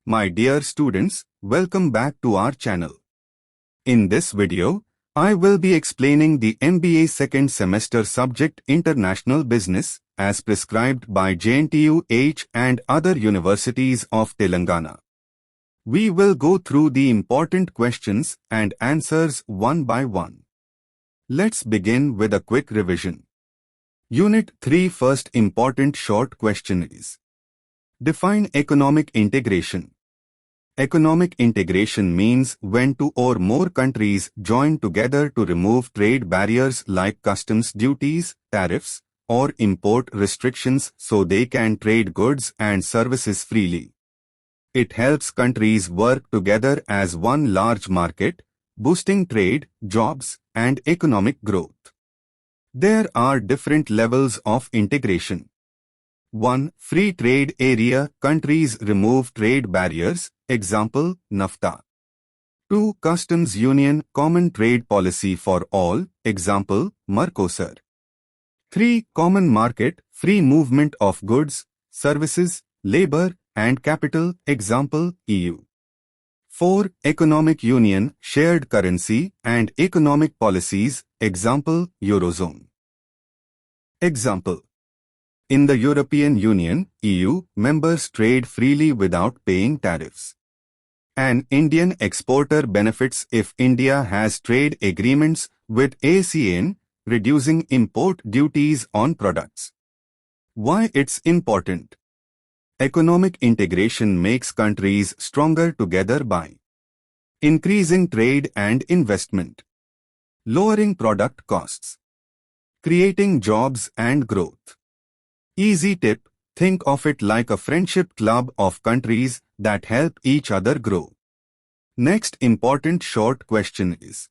My dear students, welcome back to our channel. In this video, I will be explaining the MBA second semester subject International Business as prescribed by JNTUH and other universities of Telangana. We will go through the important questions and answers one by one. Let's begin with a quick revision. Unit 3 first important short question is: define economic integration. Economic integration means when two or more countries join together to remove trade barriers like customs duties, tariffs, or import restrictions so they can trade goods and services freely. It helps countries work together as one large market, boosting trade, jobs, and economic growth. There are different levels of integration. 1. Free trade area, countries remove trade barriers, example, NAFTA. 2. Customs union, common trade policy for all, example, Mercosur. 3. Common market, free movement of goods, services, labor, and capital, example, EU. 4. Economic union, shared currency, and economic policies, example, Eurozone. Example: in the European Union, EU, members trade freely without paying tariffs. An Indian exporter benefits if India has trade agreements with ASEAN, reducing import duties on products. Why it's important? Economic integration makes countries stronger together by increasing trade and investment, lowering product costs, creating jobs and growth. Easy tip: think of it like a friendship club of countries that help each other grow. Next important short question is: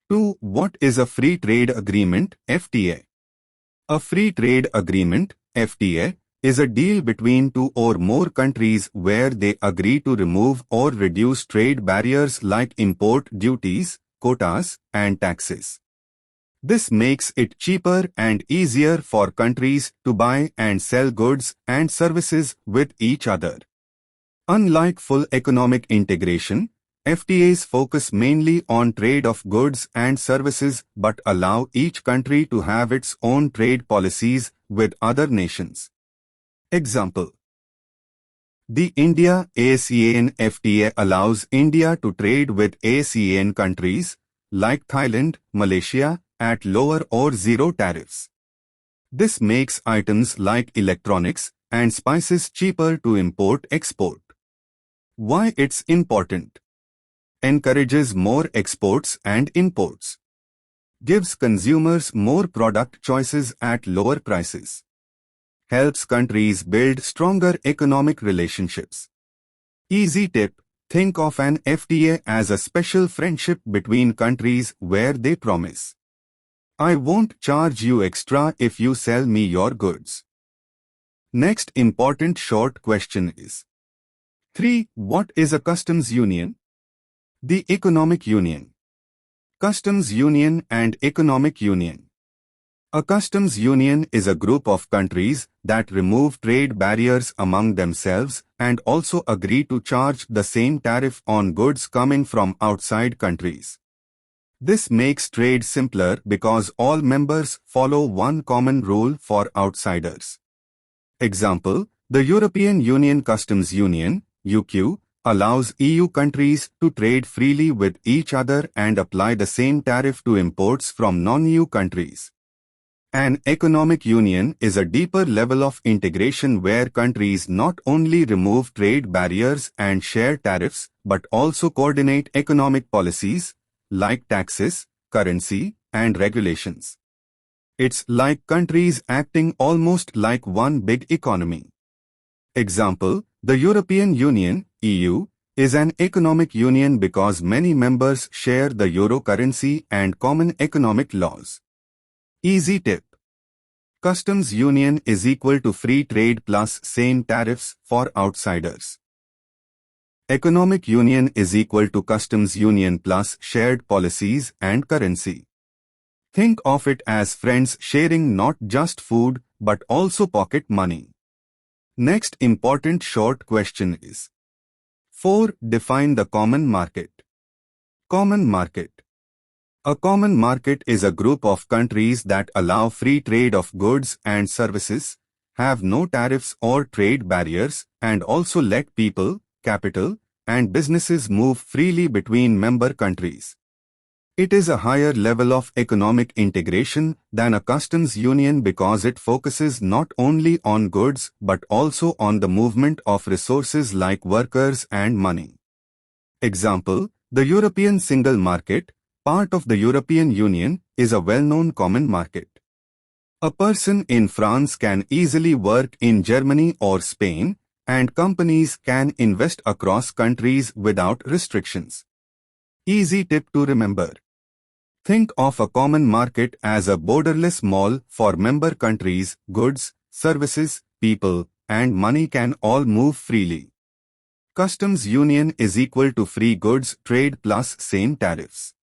2. What is a free trade agreement, FTA? A free trade agreement, FTA, is a deal between two or more countries where they agree to remove or reduce trade barriers like import duties, quotas, and taxes. This makes it cheaper and easier for countries to buy and sell goods and services with each other. Unlike full economic integration, FTAs focus mainly on trade of goods and services but allow each country to have its own trade policies with other nations. Example: the India-ASEAN FTA allows India to trade with ASEAN countries like Thailand, Malaysia, at lower or zero tariffs. This makes items like electronics and spices cheaper to import-export. Why it's important? Encourages more exports and imports. Gives consumers more product choices at lower prices. Helps countries build stronger economic relationships. Easy tip: think of an FTA as a special friendship between countries where they promise, I won't charge you extra if you sell me your goods. Next important short question is: 3. What is a customs union? The economic union. Customs union and economic union. A customs union is a group of countries that remove trade barriers among themselves and also agree to charge the same tariff on goods coming from outside countries. This makes trade simpler because all members follow one common rule for outsiders. Example: the European Union Customs Union, UQ, allows EU countries to trade freely with each other and apply the same tariff to imports from non-EU countries. An economic union is a deeper level of integration where countries not only remove trade barriers and share tariffs but also coordinate economic policies like taxes, currency, and regulations. It's like countries acting almost like one big economy. Example: the European Union, EU, is an economic union because many members share the euro currency and common economic laws. Easy tip: customs union is equal to free trade plus same tariffs for outsiders. Economic union is equal to customs union plus shared policies and currency. Think of it as friends sharing not just food but also pocket money. Next important short question is: 4. Define the common market. Common market. A common market is a group of countries that allow free trade of goods and services, have no tariffs or trade barriers, and also let people, capital, and businesses move freely between member countries. It is a higher level of economic integration than a customs union because it focuses not only on goods but also on the movement of resources like workers and money. Example, the European Single Market, part of the European Union, is a well-known common market. A person in France can easily work in Germany or Spain, and companies can invest across countries without restrictions. Easy tip to remember. Think of a common market as a borderless mall for member countries. Goods, services, people, and money can all move freely. Customs union is equal to free goods trade plus same tariffs.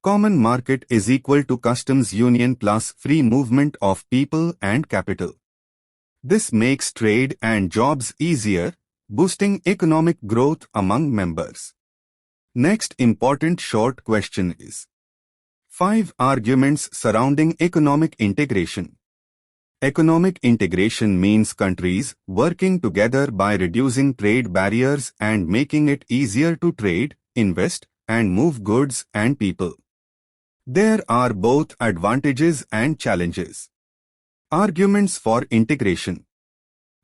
Common market is equal to customs union plus free movement of people and capital. This makes trade and jobs easier, boosting economic growth among members. Next important short question is 5 arguments surrounding economic integration. Economic integration means countries working together by reducing trade barriers and making it easier to trade, invest, and move goods and people. There are both advantages and challenges. Arguments for integration.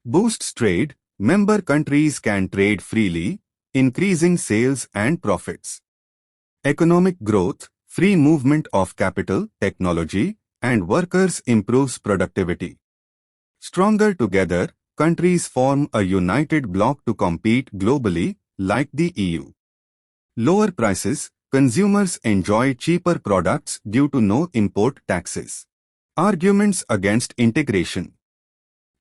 Boosts trade. Member countries can trade freely, increasing sales and profits. Economic growth. Free movement of capital, technology, and workers improves productivity. Stronger together, countries form a united bloc to compete globally, like the EU. Lower prices. Consumers enjoy cheaper products due to no import taxes. Arguments against integration.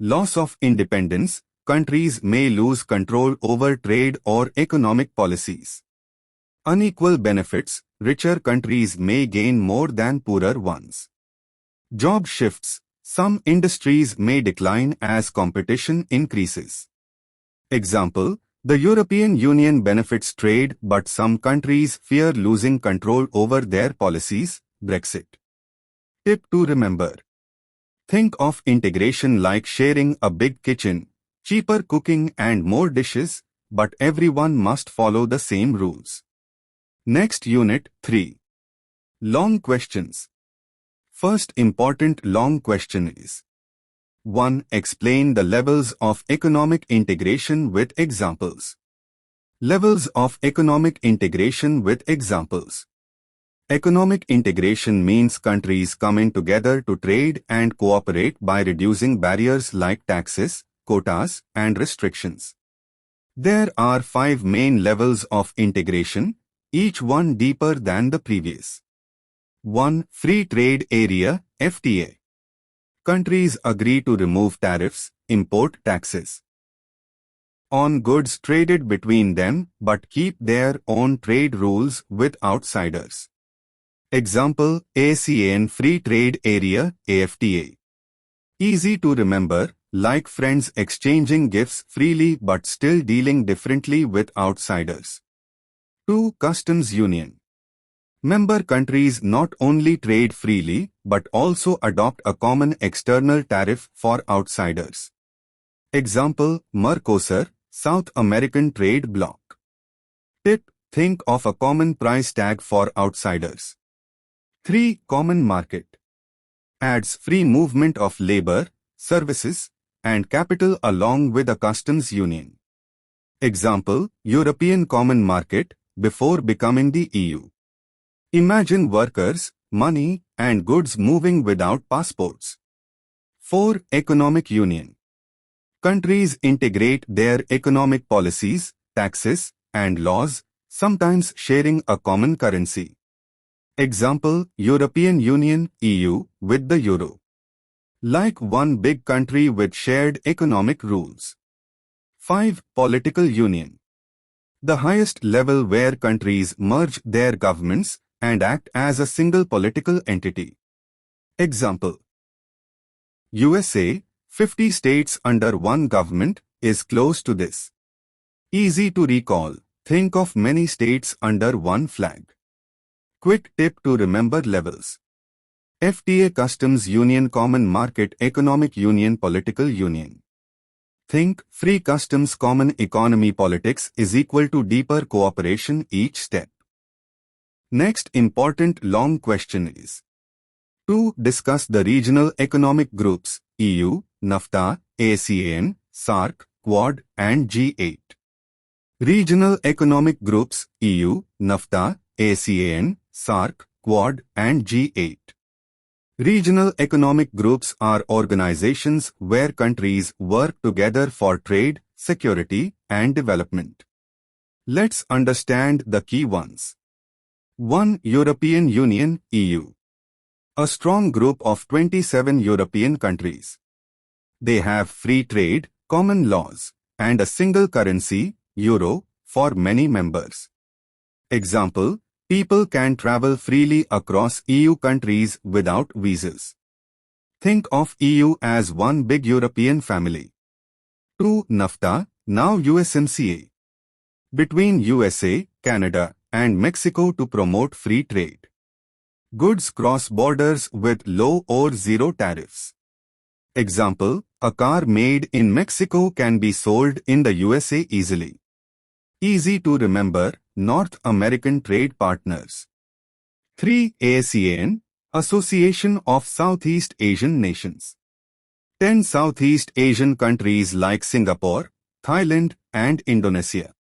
Loss of independence. Countries may lose control over trade or economic policies. Unequal benefits. Richer countries may gain more than poorer ones. Job shifts. Some industries may decline as competition increases. Example, the European Union benefits trade but some countries fear losing control over their policies. Brexit. Tip to remember. Think of integration like sharing a big kitchen, cheaper cooking and more dishes, but everyone must follow the same rules. Next Unit 3. Long questions. First important long question is 1. Explain the levels of economic integration with examples. Levels of economic integration with examples. Economic integration means countries coming together to trade and cooperate by reducing barriers like taxes, quotas, and restrictions. There are 5 main levels of integration, each one deeper than the previous. 1. Free Trade Area, FTA. Countries agree to remove tariffs, import taxes on goods traded between them but keep their own trade rules with outsiders. Example, ASEAN Free Trade Area, AFTA. Easy to remember, like friends exchanging gifts freely but still dealing differently with outsiders. 2. Customs Union. Member countries not only trade freely but also adopt a common external tariff for outsiders. Example, Mercosur, South American Trade Bloc. Tip, think of a common price tag for outsiders. 3. Common Market. Adds free movement of labor, services, and capital along with a customs union. Example, European Common Market, before becoming the EU. Imagine workers, money, and goods moving without passports. 4. Economic Union. Countries integrate their economic policies, taxes, and laws, sometimes sharing a common currency. Example, European Union, EU, with the Euro. Like one big country with shared economic rules. 5. Political Union. The highest level where countries merge their governments and act as a single political entity. Example, USA, 50 states under one government, is close to this. Easy to recall. Think of many states under one flag. Quick tip to remember levels. FTA Customs Union, Common Market Economic Union, Political Union. Think free customs, common economy, politics is equal to deeper cooperation each step. Next important long question is to discuss the regional economic groups EU, NAFTA, ASEAN, SAARC, Quad and G8. Regional economic groups EU, NAFTA, ASEAN, SAARC, Quad and G8. Regional economic groups are organizations where countries work together for trade, security and development. Let's understand the key ones. 1. European Union EU. A strong group of 27 European countries. They have free trade, common laws, and a single currency, euro, for many members. Example, people can travel freely across EU countries without visas. Think of EU as one big European family. 2. NAFTA, now USMCA. Between USA, Canada, and Mexico to promote free trade. Goods cross borders with low or zero tariffs. Example, a car made in Mexico can be sold in the USA easily. Easy to remember, North American trade partners. 3. ASEAN, Association of Southeast Asian Nations. 10 Southeast Asian countries like Singapore, Thailand, and Indonesia.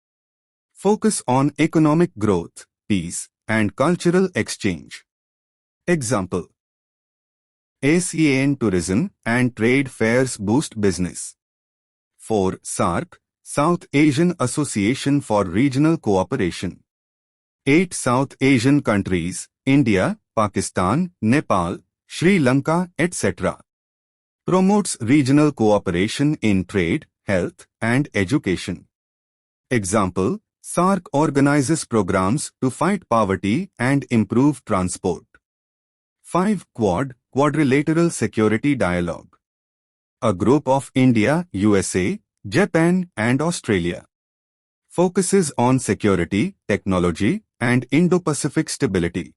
Focus on economic growth, peace, and cultural exchange. Example, ASEAN tourism and trade fairs boost business. 4. SAARC, South Asian Association for Regional Cooperation. 8 South Asian countries, India, Pakistan, Nepal, Sri Lanka, etc. Promotes regional cooperation in trade, health, and education. Example, SAARC organizes programs to fight poverty and improve transport. 5. Quad, Quadrilateral Security Dialogue. A group of India, USA, Japan, and Australia. Focuses on security, technology, and Indo-Pacific stability.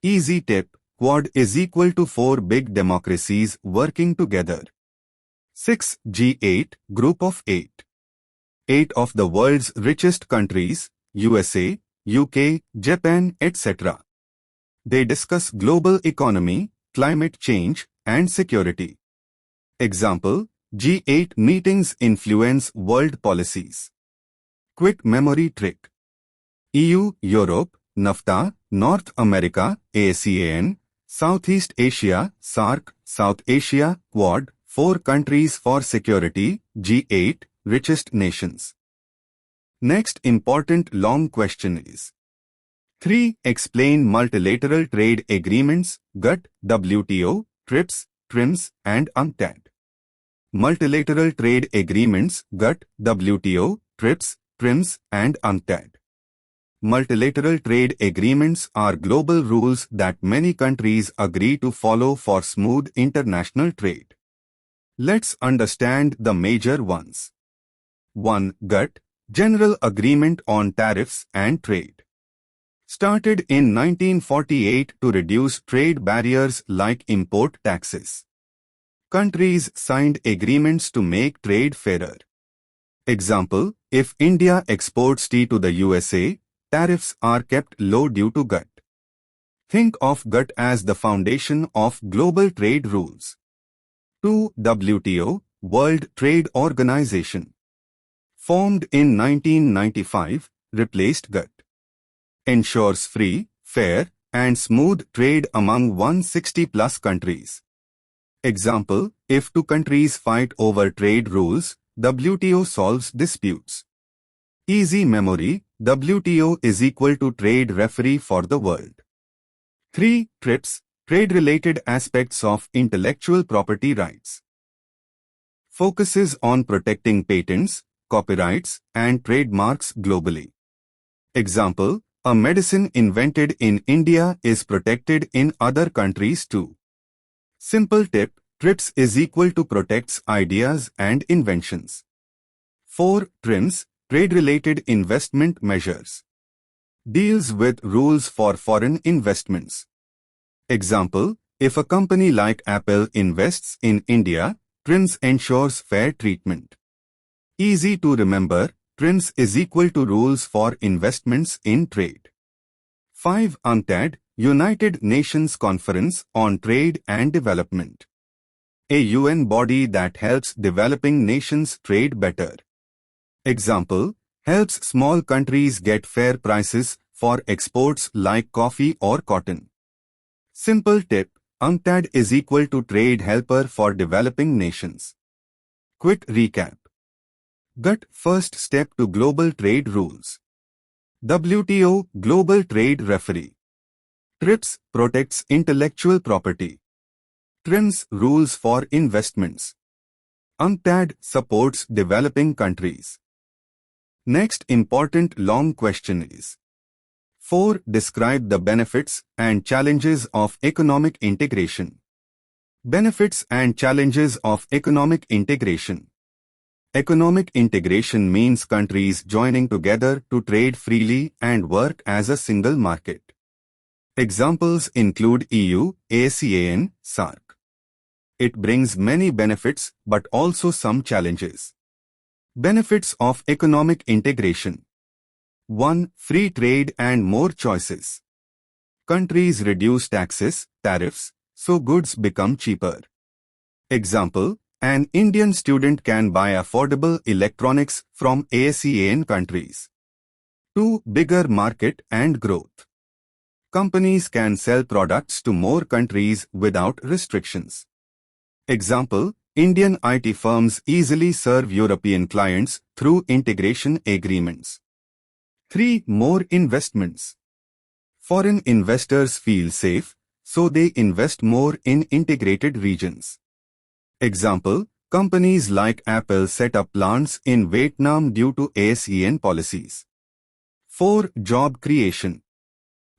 Easy tip, Quad is equal to 4 big democracies working together. 6. G8, Group of 8. 8 of the world's richest countries, USA, UK, Japan, etc. They discuss global economy, climate change, and security. Example, G8 meetings influence world policies. Quick memory trick. EU, Europe, NAFTA, North America, ASEAN, Southeast Asia, SAARC, South Asia, Quad, 4 countries for security, G8, richest nations. Next important long question is 3. Explain multilateral trade agreements, GATT, WTO, TRIPS, TRIMS, and UNCTAD. Multilateral trade agreements, GATT, WTO, TRIPS, TRIMS, and UNCTAD. Multilateral trade agreements are global rules that many countries agree to follow for smooth international trade. Let's understand the major ones. 1. GATT, General Agreement on Tariffs and Trade. Started in 1948 to reduce trade barriers like import taxes. Countries signed agreements to make trade fairer. Example, if India exports tea to the USA, tariffs are kept low due to GATT. Think of GATT as the foundation of global trade rules. 2. WTO, World Trade Organization. Formed in 1995, replaced GATT. Ensures free, fair, and smooth trade among 160+ countries. Example, if 2 countries fight over trade rules, WTO solves disputes. Easy memory, WTO is equal to trade referee for the world. 3. TRIPS, trade-related aspects of intellectual property rights. Focuses on protecting patents, copyrights, and trademarks globally. Example, a medicine invented in India is protected in other countries too. Simple tip, TRIPS is equal to protects ideas and inventions. 4. TRIMS, Trade-related investment measures. Deals with rules for foreign investments. Example, if a company like Apple invests in India, TRINS ensures fair treatment. Easy to remember, TRINS is equal to Rules for Investments in Trade. 5. UNCTAD, United Nations Conference on Trade and Development. A UN body that helps developing nations trade better. Example, helps small countries get fair prices for exports like coffee or cotton. Simple tip, UNCTAD is equal to Trade Helper for developing nations. Quick recap. GUT, first step to global trade rules. WTO, global trade referee. TRIPS, protects intellectual property. TRINS, rules for investments. UNCTAD, supports developing countries. Next important long question is 4. Describe the benefits and challenges of economic integration. Benefits and challenges of economic integration. Economic integration means countries joining together to trade freely and work as a single market. Examples include EU, ASEAN, SAARC. It brings many benefits but also some challenges. Benefits of economic integration. 1. Free trade and more choices. Countries reduce taxes, tariffs, so goods become cheaper. Example, an Indian student can buy affordable electronics from ASEAN countries. 2. Bigger market and growth. Companies can sell products to more countries without restrictions. Example, Indian IT firms easily serve European clients through integration agreements. 3. More investments. Foreign investors feel safe, so they invest more in integrated regions. Example, companies like Apple set up plants in Vietnam due to ASEAN policies. 4. Job creation.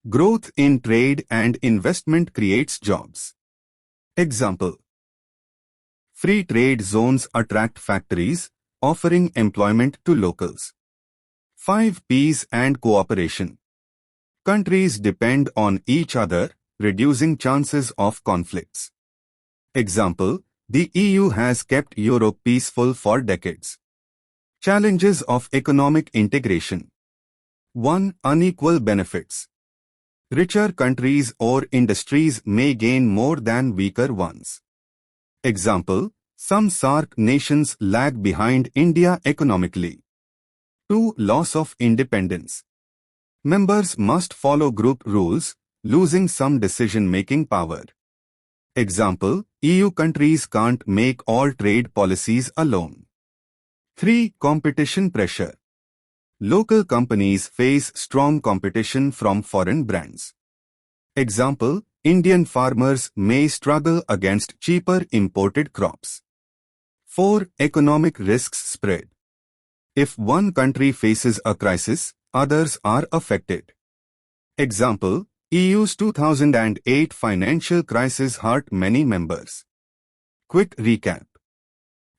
Growth in trade and investment creates jobs. Example, free trade zones attract factories, offering employment to locals. 5. Peace and cooperation. Countries depend on each other, reducing chances of conflicts. Example, the EU has kept Europe peaceful for decades. Challenges of economic integration. 1. Unequal benefits. Richer countries or industries may gain more than weaker ones. Example, some SAARC nations lag behind India economically. 2. Loss of independence. Members must follow group rules, losing some decision-making power. Example, EU countries can't make all trade policies alone. 3. Competition pressure. Local companies face strong competition from foreign brands. Example, Indian farmers may struggle against cheaper imported crops. 4. Economic risks spread. If one country faces a crisis, others are affected. Example, EU's 2008 financial crisis hurt many members. Quick recap.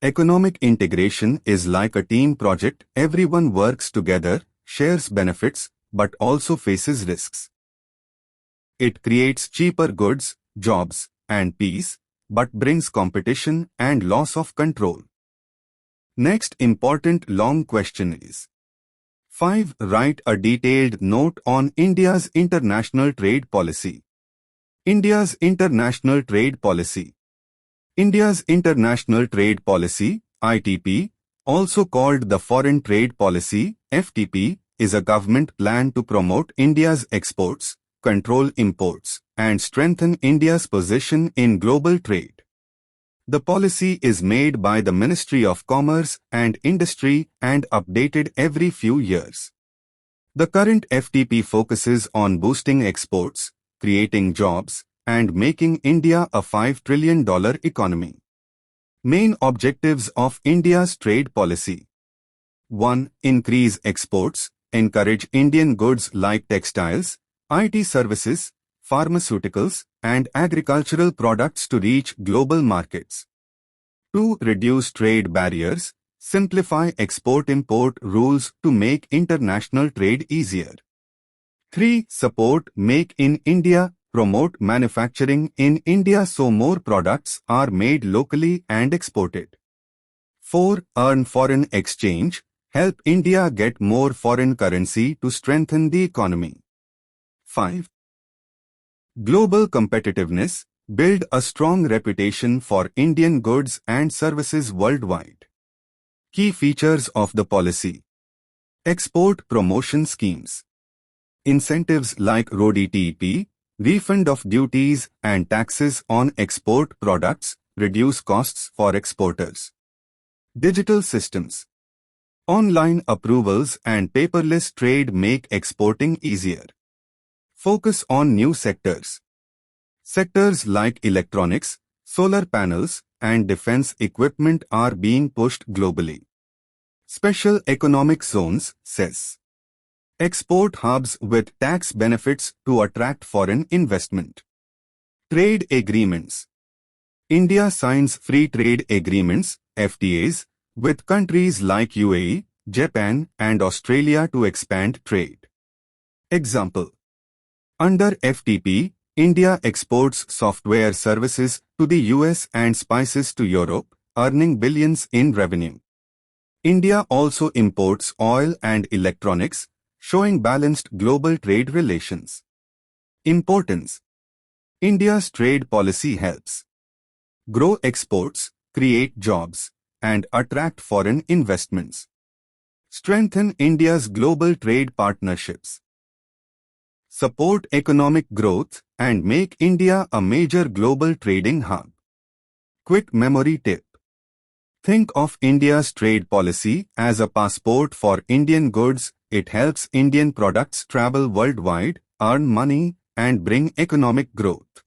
Economic integration is like a team project. Everyone works together, shares benefits, but also faces risks. It creates cheaper goods, jobs, and peace, but brings competition and loss of control. Next important long question is 5. Write a detailed note on India's international trade policy. India's international trade policy. India's international trade policy, ITP, also called the Foreign Trade Policy, FTP, is a government plan to promote India's exports, control imports, and strengthen India's position in global trade. The policy is made by the Ministry of Commerce and Industry and updated every few years. The current FTP focuses on boosting exports, creating jobs, and making India a $5 trillion economy. Main objectives of India's trade policy. 1. Increase exports, encourage Indian goods like textiles, IT services, pharmaceuticals, and agricultural products to reach global markets. 2. Reduce trade barriers, Simplify export-import rules to make international trade easier. 3. Support Make in India. Promote manufacturing in India so more products are made locally and exported. 4. Earn foreign exchange. Help India get more foreign currency to strengthen the economy. 5. Global competitiveness. Build a strong reputation for Indian goods and services worldwide. Key features of the policy. Export promotion schemes. Incentives like RoDTEP, refund of duties and taxes on export products, reduce costs for exporters. Digital systems. Online approvals and paperless trade make exporting easier. Focus on new sectors. Sectors like electronics, solar panels, and defense equipment are being pushed globally. Special Economic Zones, CEZ. Export hubs with tax benefits to attract foreign investment. Trade agreements. India signs free trade agreements, FTAs, with countries like UAE, Japan, and Australia to expand trade. Example. Under FTP, India exports software services to the US and spices to Europe, earning billions in revenue. India also imports oil and electronics, showing balanced global trade relations. Importance. India's trade policy helps grow exports, create jobs, and attract foreign investments. Strengthen India's global trade partnerships. Support economic growth and make India a major global trading hub. Quick memory tip. Think of India's trade policy as a passport for Indian goods. It helps Indian products travel worldwide, earn money, and bring economic growth.